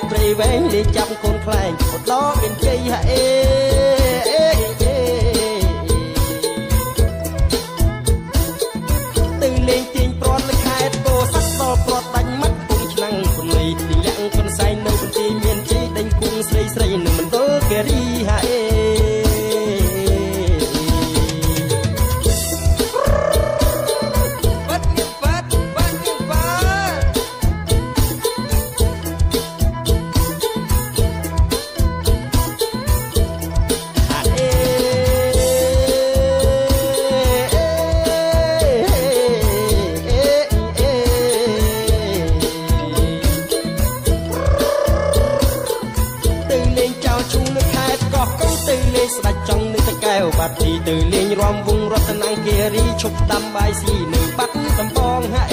ព្រៃវែងលេងចាប់កូនខ្លែងបដមានជ័យហេទៅលេងទាញព្រាត់លខេតពោស័ក្តិដល់ព្រាត់ដាច់មាត់ពុំឆ្នាំងពុនលីលាក់កូនសែងនៅបន្ទាយមានជ័យដេញគង់ស្រីស្រីនៅមណ្ឌលគិរីហេស្ដាច់ចង់នៅតកែវបាត់ទីទៅលេងរំវងរតនគិរីឈប់ដាំបាយស៊ីនៅបាត់ដំបងហេ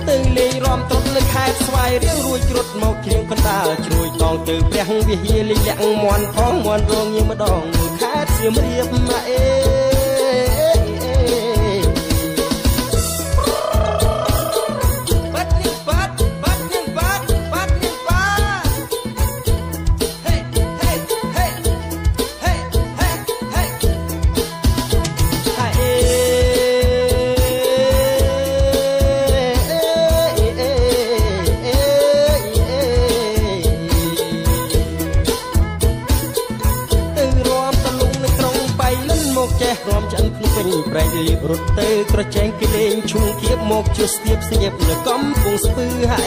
ទៅលេងរំត្រុតនៅខេត្តស្វាយរៀងរួចគ្រុតមកជ្រៀងកណ្ដាលជ្រួយតងទៅព្រះវិហារលេងលាក់មន់ផងមន់រងញៀមម្ដងនៅខេត្តសៀមរាបរំចាន់ភ្នំពេញប្រែកលៀបរត់ទៅក្រចែងគេលេងឈុំគៀបមកជួស្ទាបស្ញៀបនៅកំពង់ស្ពឺហេ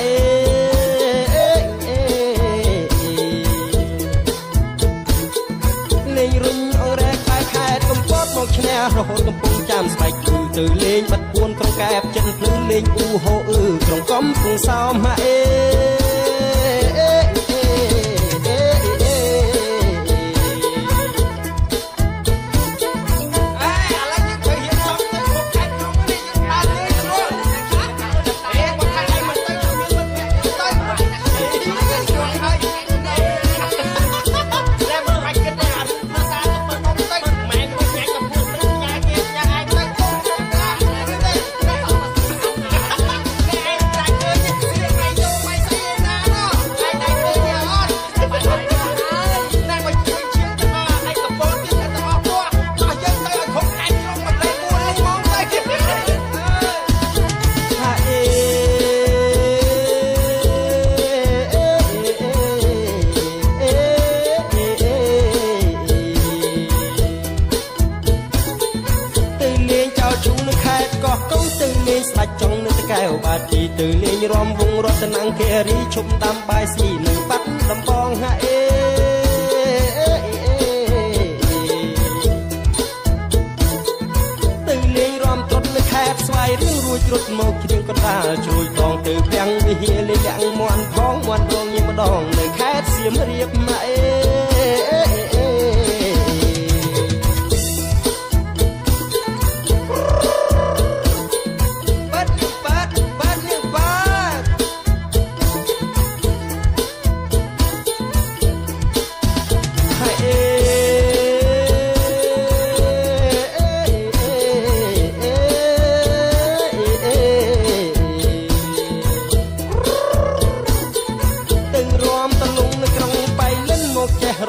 លេងរុញអងរែកបែកខេតកំពតមកឈ្នះរហូតកំពង់ចាំស្បែកគឺទៅលេងបាត់ពួនក្រុងកែបចិនភ្លឺលេងអ៊ូហូក្រុងកំពង់សោមហេស្ដាច់ចង់នៅតកែវបាត់ទីទៅលេងរំវងរតនគិរីឈប់ដាំបាយស៊ីនៅបាត់ដំបងហេទៅលេងរំត្រុតនៅខេត្តស្វាយរៀងរួចរត់មកជ្រៀងកណ្ដាលជ្រួយតងទៅព្រះវិហារលេងលាក់មន់ផងមន់រងញៀមម្ដងនៅខេត្តសៀមរាប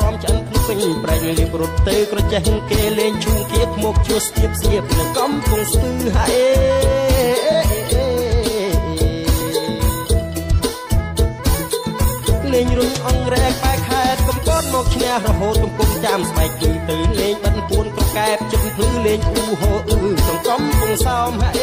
រំចាន់ភ្នំពេញប្រែកលៀបរត់ទៅក្រចេះគេលេងឈុំគៀបមកជួស្ទាបស្ញៀបនៅកំពង់ស្ពឺហេលេងរុញអងរែកបែកខេតកំពតមកឈ្នះរហូតកំពុងចាំស្បែកគឺទៅលេងបាត់ពួនក្រកែបចិត្តភ្លឺលេងអ៊ូហូក្នុងកំពង់សោមហេ